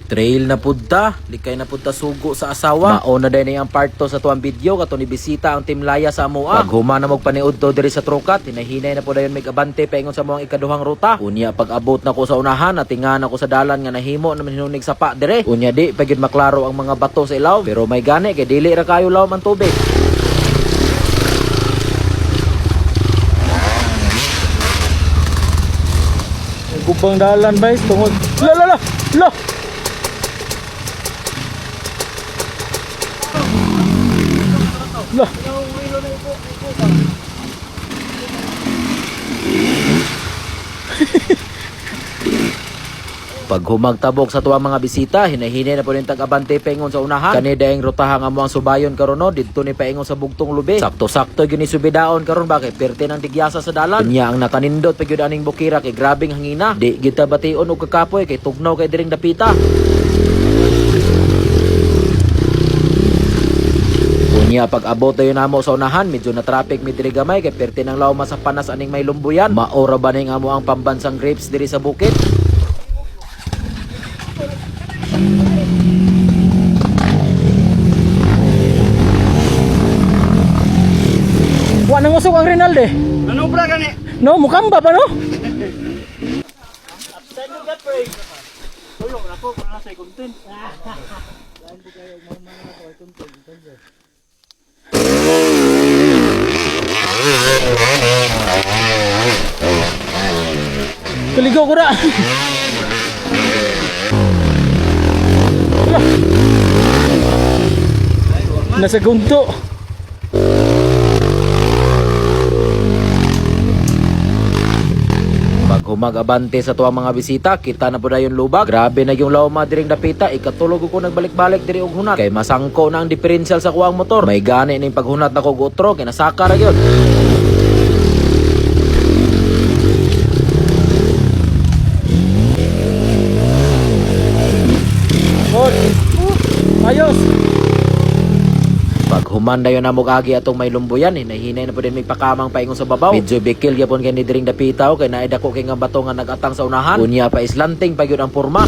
Trail na pudta, likay na pudta sugo sa asawa. Mao na din ang part to sa tuwang video kato ni bisita ang Team Laya sa amoa. Pag huma na magpaniud to diri sa trukat, hinahinay na po dayon may abante paingon sa mga ikaduhang ruta. Unya pag abot na ko sa unahan, natingan ako sa dalan nga nahimo na hinunig sapa dire. Unya di pagid maklaro ang mga bato sa ilaw, pero may gani kay dili ra kayo law man tubig. Gubang dalan guys, tungod. La. Lah. Pag humagtabok sa tuwang mga bisita, hinahinay na po rin tag-abante paingon sa unahan. Kani daing rutahang amo ang subayon karon no, didto ni paingon sa bugtong lubi. Sakto-sakto gyud ni subidaon karon bakit perte ng tigyasa sa dalan. Unya ang nakanindot pa gyud aning bukira kay grabing hangina. Di kita bation og kakapoy kay tugnaw kay diring dapita. Unya pag abot tayo namo sa unahan, medyo na traffic mi diri gamay kay perte ng lawma sa panas aning may lumbuyan. Maora ba ning amo ang pambansang grapes diri sa bukid? Wa nang usok ang Rinaldo. Ano pala gani? No, mukhang ba pa no? Upside down that way. Tulong na ko para sa content. Lain po kayo mama na ko content. Kaligaw ko ra. Nasa gunto. Pag humag-abante sa tuwang mga bisita, kita na po na yung lubag. Grabe na yung lawma diring dapita. Ikatulog ko nagbalik-balik diri og hunat. Kay masangko na ang diferensyal sa kuwang motor. May gani ning paghunat na ko gutro, kay nasaka ra gyud. Ayos. Pag humanda yun namog agi atong may lumbuyan, hinahinay na po din may pakamang paingon sa babaw. Medyo bikil yapon kay ni diring dapitaw kay naidako kay nga bato nga nagatang sa unahan. Unya pa islanting pa yun ang porma.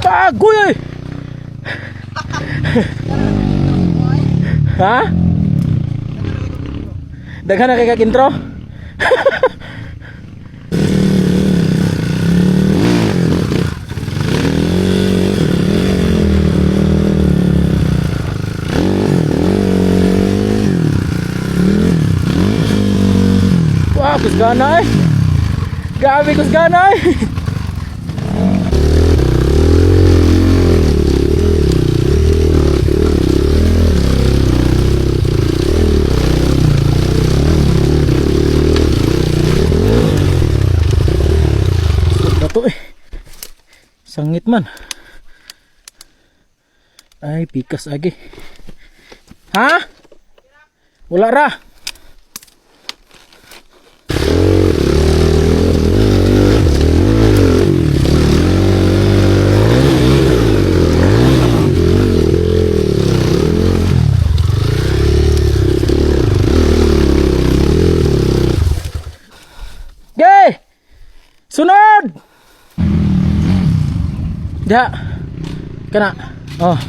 Pagoy! Ha? Daghan na kay kag-intro? Wah, kusgana eh! Grabe kusgana eh! Sangit man. Ay, pikas agi. Ha? Wala ra. Gay! Sunod! Da. Kana. Oh.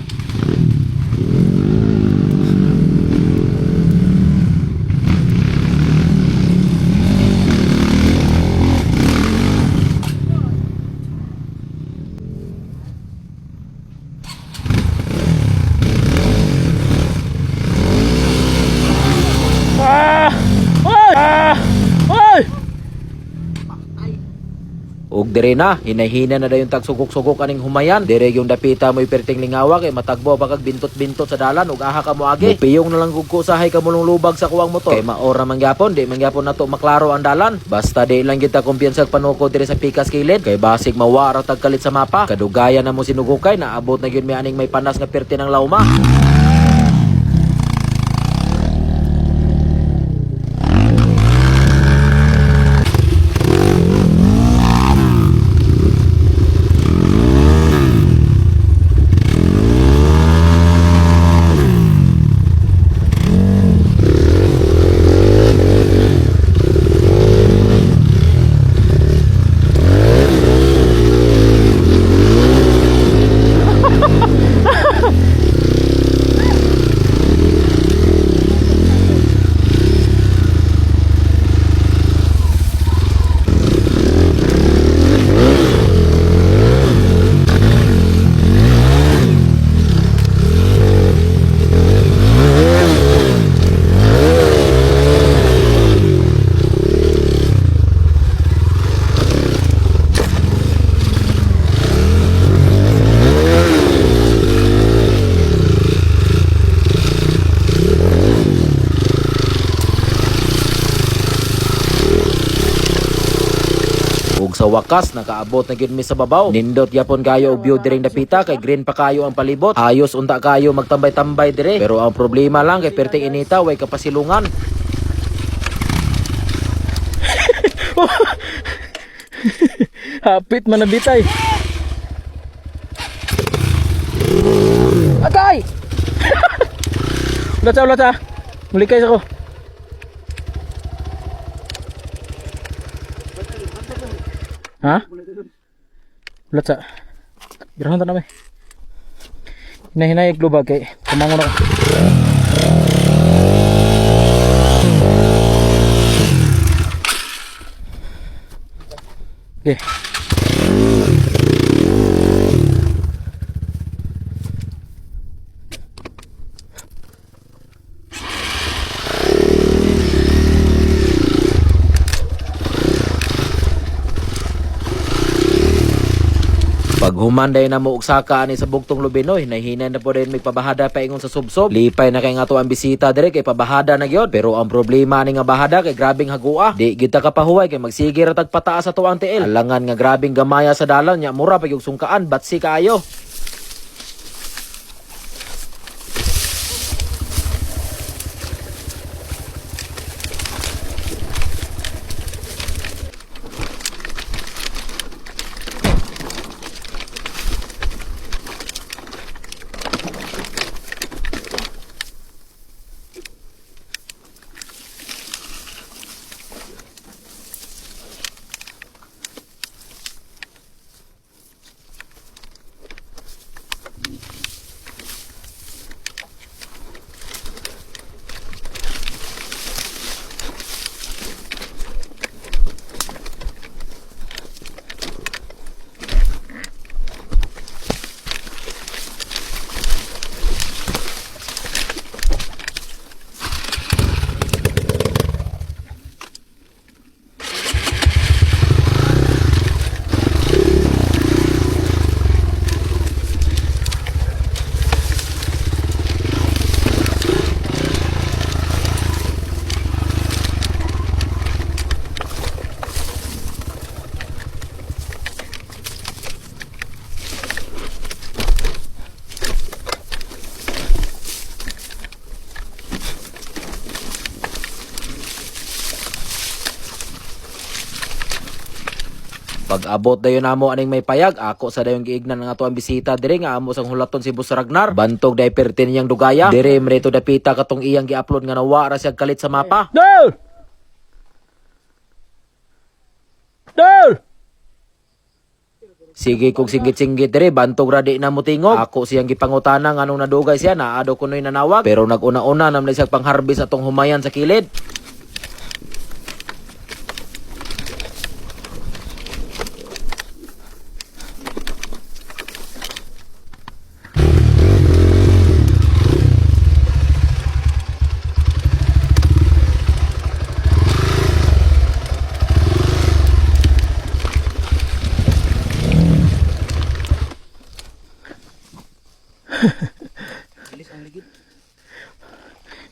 Og dire na, hinahina na dayon tagsugok-sugok aning humayan. Dire yung dapita mo iperting lingawa kay matagbo pagag bintot-bintot sa dalan ug aha ka mo agi. Mupiyong na lang gug ko usahay ka mulong lubag sa kuwang motor. Kay maora man gyapon, di man gyapon nato maklaro ang dalan. Basta di lang kita kumpiyansa panukod dire sa pikas kilid kay basig mawara tagkalit sa mapa. Kadugayan na mo sinugukay, naabot na gyud mi aning may panas nga perti ng lawma. sa wakas nakaabot na gyud mi sa babaw. Nindot yapon kayo og view diring dapita kay green pa kayo ang palibot. Ayos unta kayo magtambay-tambay dire. Pero ang problema lang kay perting inita way kapasilungan. Hapit man na bitay. Atay! Ulat sa. Mulikay sa ko. Ha? Ulat sa. Birahan ta na may. Hinahinay global kay kumangon ako. Okay. Pag humanday na mo og saka ani sa bugtong Lubinoy, nahihinay na po rin may pabahada pa ingon sa subsob. Lipay na kay nga to ang bisita dire kay pabahada na gyud. Pero ang problema ni nga bahada kay grabing hagua. Di gid ta kapahuway kay magsige ra tag pataas sa tuwang tiil. Alangan nga grabing gamaya sa dalan nya mura pa gyud sungkaan batsi kaayo. Pag abot dayon namo aning may payag, ako sa dayon giignan nga ato ang bisita dire nga amo sang hulaton si Boss Ragnar. Bantog day pertin niyang dugaya. Dire mreto dapita katong iyang gi-upload nga nawa ra siya kalit sa mapa. Dol! Dol! Sige kog singgit-singgit dire bantog ra di na mutingog. Ako siyang gipangutana nga anong nadugay siya na ado kunoy nanawag. Pero naguna-una nam siya pangharbis atong humayan sa kilid.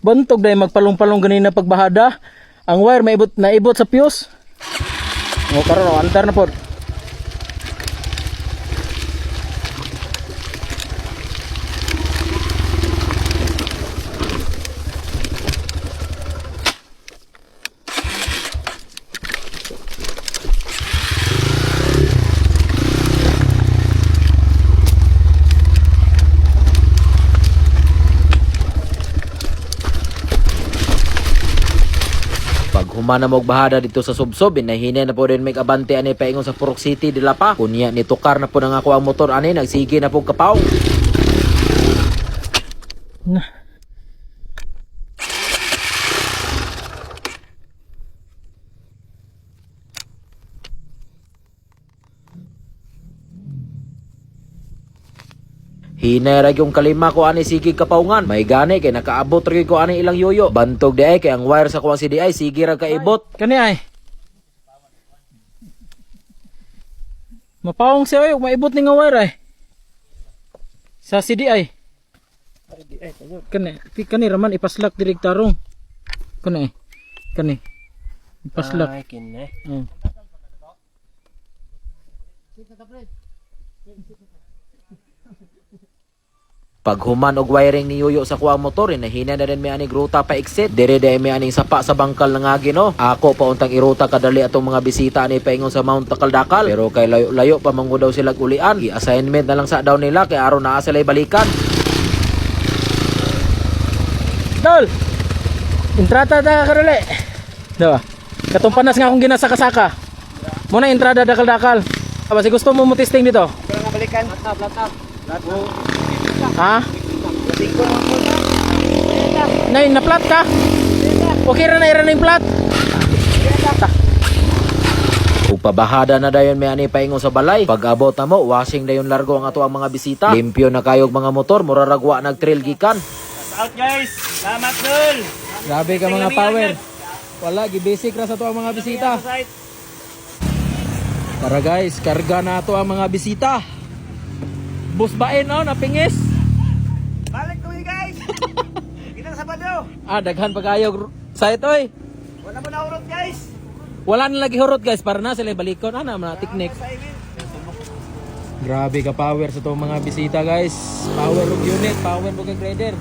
Bantog dahil magpalong-palong ganina pagbahada. Ang wire naibot sa fuse. O karon antar na po. Pag humana mo og bahada dito sa subsob, inahinay na po rin may abante ani paingon sa Purok City dila pa. Kunya ni tukar na po nang ako ang motor ani nagsige na po kapaw. Hinay ra yung kalima ko ani sige kapawngan. May gani kay nakaabot ra gyud ko ani ilang yoyo. Bantog di ay kay ang wire sa kuwang CDI sige ra kaibot. Kani ay. Mapawong siya ay maibot ni nga wire ay. Sa CDI. Kani raman ipaslak direk tarong. Kani. Ipaslak. Ay, kine. Pag human og wiring ni Yuyo sa kuwang motor, hinahina na rin may aning ruta pa exit. Dire may aning sapa sa bangkal ng agino. Ako pa untang iruta kadali atong mga bisita ni paingon sa Mount Takal-Dakal. Pero kay layo-layo pa mango daw sila ulian. I-assignment na lang sa daw nila kay aron naa sila balikan. Dol! Entrada da karole. Diba? Katong panas nga akong ginasaka-saka. Muna entrada dakal-dakal. Aba, si gusto mo testing dito? Kaya nga balikan. Latap. Ha? Nay, na-plat ka? Okay ra na yung plat. Ug pabahada na dayon may ani paingon sa balay. Pag abot na mo, washing dayon largo ang ato ang mga bisita. Limpyo na kayog mga motor, mura ragwa nag-trail gikan. Out guys. Salamat Dol. Grabe ka mga power. Wala, gibasic ra sa to ang mga bisita. Tara guys, karga na to ang mga bisita. Bus bain no, napingis. Balik to guys. Kita sa Sabado. Daghan pag-ayog sa itoy. Wala mo na urot guys. Wala na lagi hurot guys, para na sila balikon. Mga technique. Sa event. Grabe ka power sa to mga bisita guys. Power of unit, power of grader.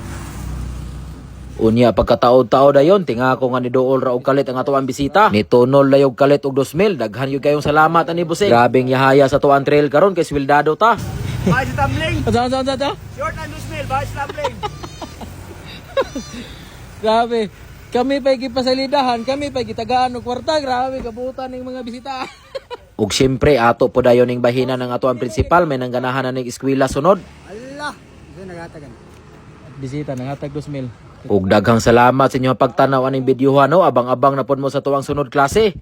Unya pagkataod-taod dayon, tinga ko nga ni Dool ra og kalit ang ato ang bisita. Ni Tonol layog kalit og 2,000. Daghan yun kayong salamat ani Busing. Grabeng yahaya sa tuan trail karon kay swildado ta. Bahay si Tumbling. Saan? Short and loose mail. Bahay si Tumbling. Grabe. Kami pa gipasalidahan, kami pa gitagaan og kwarta. Grabe kabutan ning mga bisita. Ug syempre ato po dayon ning bahina ng ato ang principal may nangganahan na ning eskwela sunod. Allah. Ito nagatagan. Bisita nangatag 2,000. Ug daghang salamat sa inyong pagtanaw aning videohan no. Abang-abang na pod mo sa tuwang sunod klase.